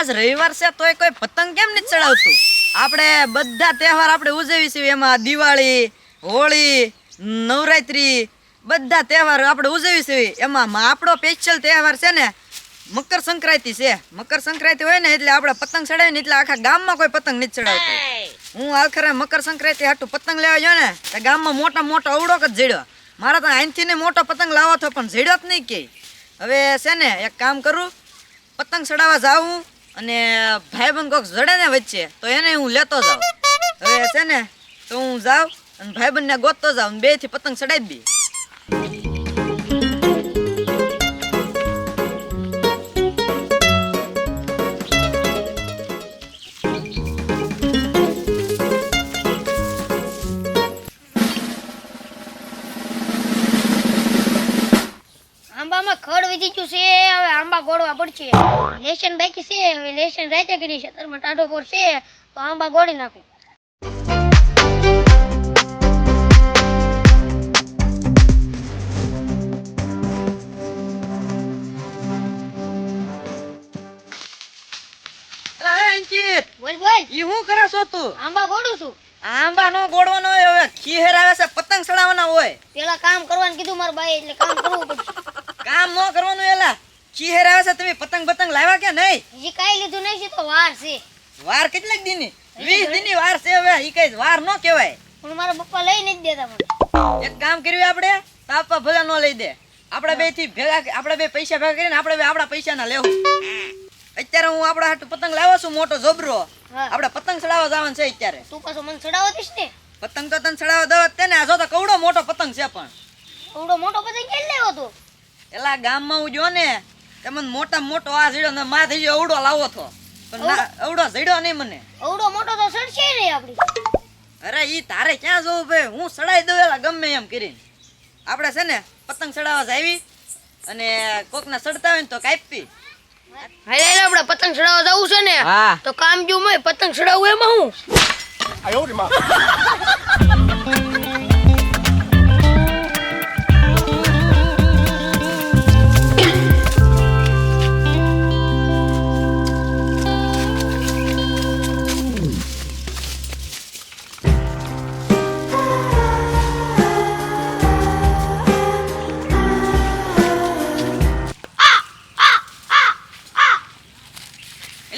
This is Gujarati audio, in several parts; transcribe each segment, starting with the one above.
આજ રવિવાર છે તોય કોઈ પતંગ કેમ નથી ચડાવતું? આપણે બધા તહેવાર આપણે ઉજવી છીએ, એમાં દિવાળી, હોળી, નવરાત્રી બધા તહેવાર આપણે ઉજવી છીએ. એમાં આપણો સ્પેશિયલ તહેવાર છે ને મકર સંક્રાંતિ છે. મકર સંક્રાંતિ હોય ને એટલે આપણે પતંગ ચડાવીને એટલે આખા ગામમાં કોઈ પતંગ નથી ચડાવતું. હું આખરે મકર સંક્રાંતિ હાટું પતંગ લેવા ગયો ને તો ગામમાં મોટો અવડો જ જડ્યો. મારે તો અહીંથી ને મોટો પતંગ લાવો તો પણ જડ્યો જ નહીં કે. હવે છે ને એક કામ કરું, પતંગ ચડાવવા જાઉં અને ભાઈબંધ કોક જડે ને વચ્ચે તો એને હું લેતો જાઉં. હવે છે ને તો હું જાઉં અને ભાઈબંધને ગોતતો જાઉં, બે થી પતંગ ચડાવી દઈએ. આંબામાં ખડ વધી ગયું છે, હવે આંબા ગોળવા પડશે. લેશન બાકી છે, હવે લેશન રાતે કરી ખેતરમાં ટાઢો પડશે તો આંબા ગોળી નાખું. અંકિત, બોલ બોલ. ઈ હું કરે છો તું? આંબા ગોળું છું. આંબા નો ગોળવાનો હોય, હવે ખીહેર આવે છે, પતંગ ચડાવવાના હોય. પેલા કામ કરવાનું કીધું મારા ભાઈ, એટલે કામ કરવું પડશે. કામ ન કરવાનું એલા, ખીહેર આવે છે. તમે પતંગ લાવ્યા કે નહીં? હજી કાઈ લીધું નહીં છે તો વાર છે. વાર કેટલાક દીની? 20 દીની વાર છે. હવે ઈ કઈ વાર ન કહેવાય. પણ મારા પપ્પા લઈ નથી દેતા મને. એક કામ કર્યું આપણે, તાપા ભલે ન લઈ દે. આપણે બે થી ભેગા, આપણે બે પૈસા ભેગા કરીને આપણે બે આપણા પૈસાના લેવું. અત્યારે હું આપણા હાટુ પતંગ લાવ્યો છું મોટો જબરો. હા. આપણે પતંગ ચડાવવા જવાનું છે અત્યારે. તું પાછો મને ચડાવવા દઈશ ને? પતંગ તો તને ચડાવવા દવા તે ને. આ જો તો કવડો મોટો પતંગ છે. પણ એવડો મોટો પતંગ ક્યાં લેવો તું? એલા ગામમાં હું જો ને તમને મોટા મોટો આ જડ્યો ને માં થઈ ગયો અવડો લાવો તો, પણ ના અવડો જડ્યો નહીં મને. એવડો મોટો તો સડશે નહીં આપડી. અરે ઈ તારે ક્યાં જવું ભાઈ, હું ચડાઈ દઉં એલા ગમે એમ કરીને. આપણે છે ને પતંગ ચડાવવા જાવી અને કોકના ચડતા હોય ને તો કાપી. હાલે આપણે પતંગ ચડાવવા જવું છે ને, હા. તો કામ જો મય પતંગ ચડાવવું એમાં હું.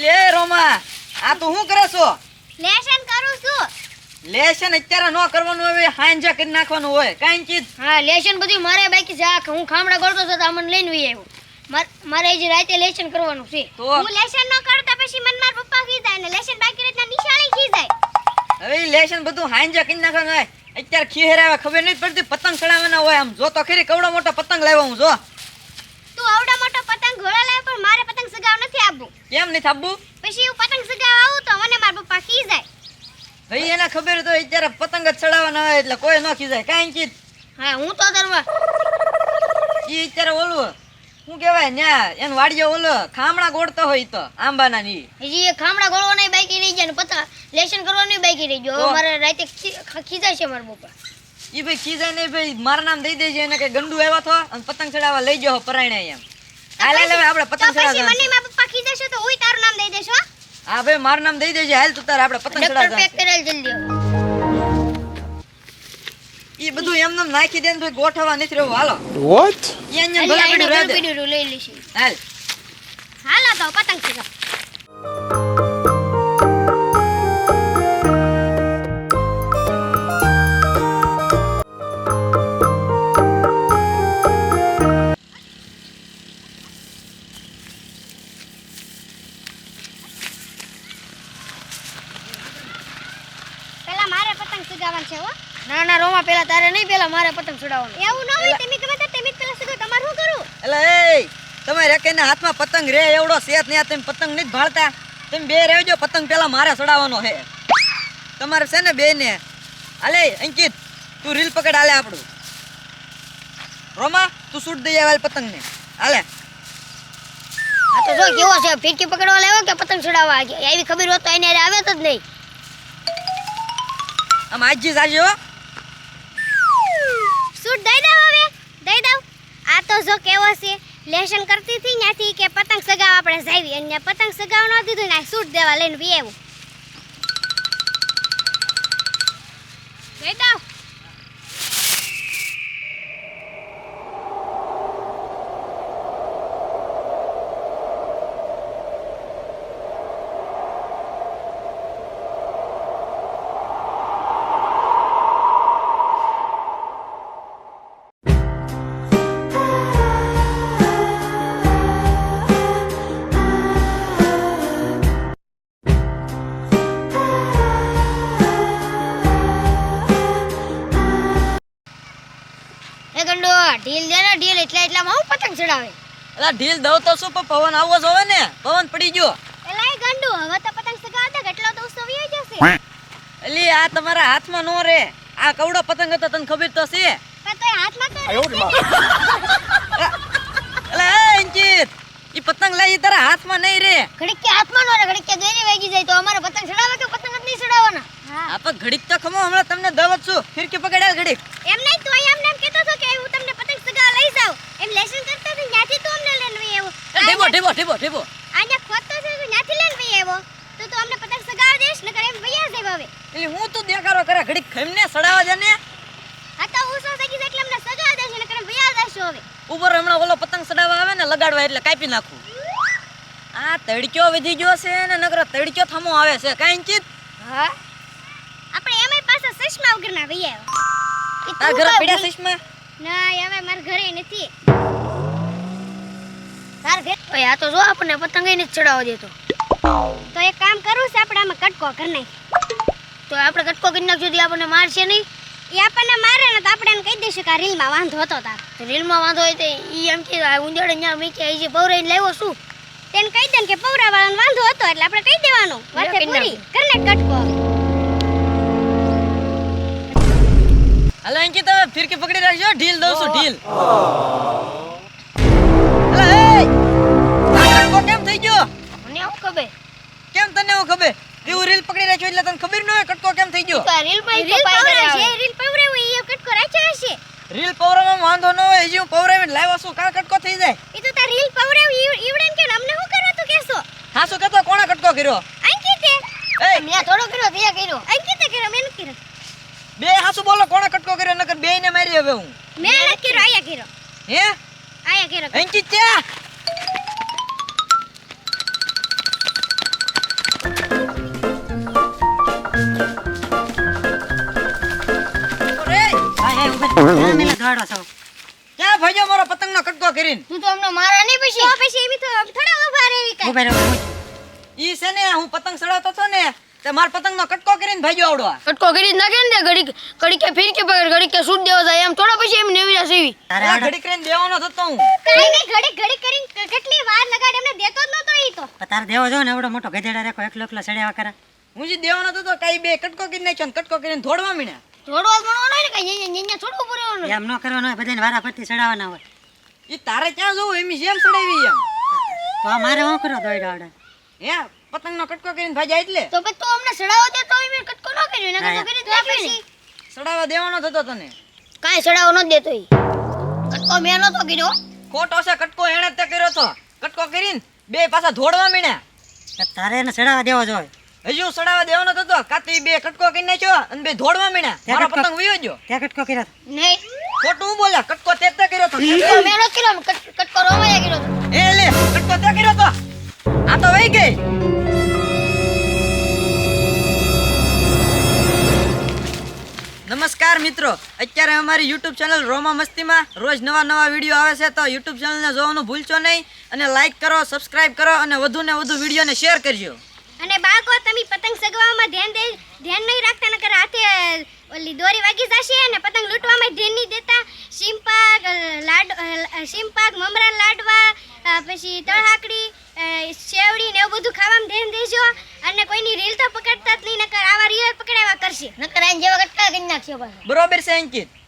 એટલે રોમા, આ તું શું કરે છો? લેશન કરું છું. લેશન અત્યારે ન કરવાનું હોય, હાંજે કરી નાખવાનું હોય. કાંઈ ચીજ હા, લેશન બધું મારે બાકી છે. આ હું ખામડા ગળતો હતો તો આ મને લઈને વી આવ્યો. મારે હજી રાતે લેશન કરવાનું છે. તો હું લેશન ન કરતા પછી મને મારા પપ્પા કીધા ને લેશન બાકી રહેતા નિશાળી કીધાય. હવે ઈ લેશન બધું હાંજે કરી નાખવાનું હોય. અત્યારે ખીહેર આવે ખબર નથી પડતી, પતંગ ચડાવવાના હોય. આમ જો તો ખરી કવડો મોટો પતંગ લાવ્યો હું. જો તું આવડો મોટો પતંગ ઘોડા લાવ, પણ મારે પતંગ સગાવ નથી આપવું. કેમ નહીં થાબું? પછી હું પતંગ સગાવ આવું તો મને મારા પપ્પા કીધાય. ભાઈ એને ખબર તો અત્યારે પતંગ જ ચડાવવાના હોય એટલે કોઈ ન ખીજાય. કાંઈ ચીજ હા, હું તો ધર્મા ઈ અત્યારે ઓલું શું કહેવાય ન્યા એને વાડીએ ઓલો ખામણા ગોળતો હોય તો આંબાના ની. હજી એ ખામડા ગોળવા નહીં બાકી રહી જાય ને પતંગ લેશન કરવાનું બાકી રહી ગયો. હવે મારે રાતે ખીજાય છે મારા પપ્પા. ઈ ભાઈ ખીજાય નહીં ભાઈ, મારું નામ દઈ દેજે એને કે ગંડુ આવ્યો તો અને પતંગ ચડાવવા લઈ જાઓ પરાયણે એમ. હાલ હાલ હવે આપણે પતંગ પછી ચડાવવા. મને મારા પપ્પા કીધેશે તો હું તારું નામ દઈ દેશો. હા ભાઈ મારું નામ દઈ દેજે. હાલ તું તારે આપણે પતંગ ડોક્ટર ચડાવવા. પેક કરેલ જલ્દી. ઈ બધું એમને નાખી દે ને ભાઈ ગોઠવવા નથી રહેવું. હાલો What? ઈ અહીંયા ભલા પડ્યું રહે દે. પીડું લઈ લેશે. હાલ હાલો તો પતંગ ચગાવ. પેલા મારે પતંગ ચગાવવાનું છે હો. ના ના રોમા, પેલા તારે નહીં, પેલા મારે પતંગ ચડાવવાનું. એવું ન હોય, તમે ગમે તો તમે પેલા સગાવ તમારે શું કરું? એટલે એ તમારે એકેના હાથમાં પતંગ રે એવડો સેત ને તમે પતંગ નથી ભાળતા. તમે બે રહેજો, પતંગ પેલા મારે ચડાવવાનો છે તમારે છે ને બે ને. હાલે અંકિત તું રીલ પકડ. હાલે આપણું રોમા તું શૂટ દઈ આવેલ પતંગ ને. હાલે આ તો જો કેવો છે, ફીરકી પકડવા લાવ્યો કે પતંગ ચડાવવા આવી ખબર હોત તો એને આવે જ નહીં. આમ આજજી જાજો. શૂટ દઈ દઉં હવે, દઈ દઉં. આ તો જો કેવો છે, લેશન કરતી હતી ત્યાંથી કે પતંગ સગાવ આપણે જાવી અને પતંગ સગાવ ન દીધું ને સૂટ દેવા લઈને વી આવ્યું ગઈ એ ગંડો ઢીલ દે ને ઢીલ એટલામાં હું પતંગ ચડાવે એલા ઢીલ દઉં તો શું પણ પવન આવવો જોવે ને પવન પડી ગયો એલા એ ગંડુ હવે તો પતંગ સગાવતા કેટલો તો ઉત્સવ આવી જશે એલી આ તમારા હાથમાં નો રે આ કવડો પતંગ હતો તને ખબર તો છે પણ તોય હાથમાં તો એલા એ અંકિત ઈ પતંગ લઈ તારા હાથમાં નહીં રે ઘડીક કે હાથમાં નો રે ઘડીક કે દોરી વાગી જાય તો અમારે પતંગ ચડાવે કે પતંગ જ નહીં ચડાવવાના હા આપે ઘડીક તો ખમો હમણાં તમને દવત છું ફિરકી પકડ્યા ઘડીક એમ નહીં તો એમ નેમ કહેતો તો કે હું તમને પતંગ સગાવ લઈ જાઉં એમ લેસન કરતા તો ત્યાંથી તો અમને લઈને વી આવ્યો ઢીબો ઢીબો ઢીબો ઢીબો આને ખોટતો છે તો ત્યાંથી લઈને વી આવ્યો તો અમને પતંગ સગાવ દેશ નકર એમ વૈયા જાય હવે એટલે હું તું દેખાડો કરે ઘડીક ખમને સડાવા દે ને આ તો ઉસો થઈ ગઈ એટલે અમને સગાવ દેશ નકર એમ વૈયા જશો હવે ઉપર હમણાં ઓલો પતંગ સડાવવા આવે ને લગાડવા એટલે કાપી નાખું આ તડક્યો વધી ગયો છે ને નકર તડક્યો થમો આવે છે કાઈ અંકિત હા આપણે એમાંય પાછા ચશ્મા વગરના વૈયા તાર ઘરે પીડા ચશ્મા ના હવે માર ઘરે નથી તાર ઘરે ઓય આ તો જો આપણને પતંગ ય નથી ચડાવવા દેતો તો એક કામ કરું છે આપણે આમાં કટકો કરી નાખ તો આપણે કટકો કરી નાખજો દી આપણને મારશે નહીં એ આપણને મારે ને તો આપણે એને કહી દઈશું કે આ રીલમાં વાંધો હતો તાર તો રીલમાં વાંધો હોય તો ઈ એમ કે ઉંદરડે ન્યા મીકે ઈ જે પૌરાઈને લાવ્યો શું તેને કહી દે કે પૌરાવાળાનો વાંધો હતો એટલે આપણે કહી દેવાનું વાતે પૂરી કરી નાખ કટકો હાલો અંકિત હવે ફિરકી પકડી રાખજો ઢીલ દઉં છું ઢીલ અલા એ આ કટકો કેમ થઈ ગયો મને આવું ખબર કેમ તને હું ખબર તું રીલ પકડી રાખ્યો એટલે તને ખબર ન હોય કટકો કેમ થઈ ગયો તો રીલ પર રીલ પૌરા છે રીલ પૌરા હોય એ કટકો રાખ્યો હશે રીલ પૌરામાં વાંધો ન હોય હજી હું પૌરાવીને લાવ્યો છું કા કટકો થઈ જાય એ તો તાર રીલ પૌરા ઈવડેન કે અમને શું કરવા તું કેસો હાસુ કહેતો કોણે કટકો કર્યો અંકિતે એ મેં થોડો કર્યો તે કર્યો અંકિતે કર્યો મેં નથી કર્યો બે હાસુ બોલો કોણે કટકો કર્યો નકર બેયને મારી હવે હું મેં નથી કર્યો આયા કર્યો હે આયા કર્યો અંકિત ક્યાં ક્યાં ભાઈઓ મારો પતંગનો કટકો કરીને તું તો અમને મારા નહીં પછી તો પછી એમી તો થોડા ઉભા રહેવી કાઈ ઈ છે ને હું પતંગ ચડાવતો હતો ને તે માર પતંગનો કટકો કરીને ભાઈઓ આવડવા કટકો કરી નાખે ને ઘડી કે ફિર કે પકડ ઘડી કે સૂટ દેવા જાય એમ થોડા પછી એમ નેવી જશે અરે ઘડી કરીને દેવાનો થતો હું કાઈ નહીં ઘડી કરીને કેટલી વાર લગાડ એમને દેતો જ નતો ઈ તો તારે દેવો જો ને એવડો મોટો ગધેડા રાખો એકલો એકલો સડ્યા કરે હું જે દેવાનો થતો કાઈ બે કટકો કરીને નાખ્યો ને કટકો કરીને ધોડવા મીણ્યા થોડો મણો નહીં ને કઈ અહીંયા થોડું પૂરેવાનું એમ ન કરવાનું હોય બધાને વારા ફરતી સડાવવાના હોય ઈ તારે ક્યાં જોવું એમ જેમ સડાવી એમ તો આ મારે શું કરો દોડ્યા આવડે હે પતંગનો કટકો કરીને ભાજા એટલે તો પછી તો અમને સડાવો દે તો મેં કટકો ન કર્યો નકર તો કરી દે પછી સડાવવા દેવાનો થતો તને કાઈ સડાવો ન દેતો ઈ કટકો મેં નતો કર્યો ખોટો છે કટકો એણે જ તે કર્યો તો કટકો કરીને બે પાછા ધોડવા મીણ્યા તારે એને સડાવવા દેવો જોઈએ હજુ સડાવવા દેવાનો થતો કાતી બે કટકો કરી નાખ્યો અને બે ધોડવા મીણ્યા મારો પતંગ વયો ગયો ત્યાં કટકો કર્યો નહીં ખોટું હું બોલ્યા કટકો તે જ તે કર્યો તો તો મેં ન કર્યો કટકો રોવાયા કર્યો એ લે કટકો તે કર્યો તો આ તો વહી ગઈ નમસ્કાર મિત્રો અત્યારે અમારી YouTube ચેનલ રોમા મસ્તીમાં રોજ નવા વિડીયો આવે છે તો YouTube ચેનલને જોવાનું ભૂલશો નહીં અને લાઈક કરો સબસ્ક્રાઇબ કરો અને વધુ ને વધુ વિડીયોને શેર કરજો અને બાકો તમે પતંગ સગવામાં ધ્યાન નહીં રાખતા નકર હાથે ઓલી દોરી વાગી જશે અને પતંગ લૂંટવામાં ધ્યાન નહીં દેતા શીમપાક મમરા લાડવા પછી તળહાકડી સેવડી ને એવું બધું ખાવામાં ધ્યાન દેજો અને કોઈની રીલ તો પકડતા જ નહીં નકર આવા રીલ પકડાવા કરશે નકર આને જેવા કટકા કરી નાખશે બરોબર છે અંકિત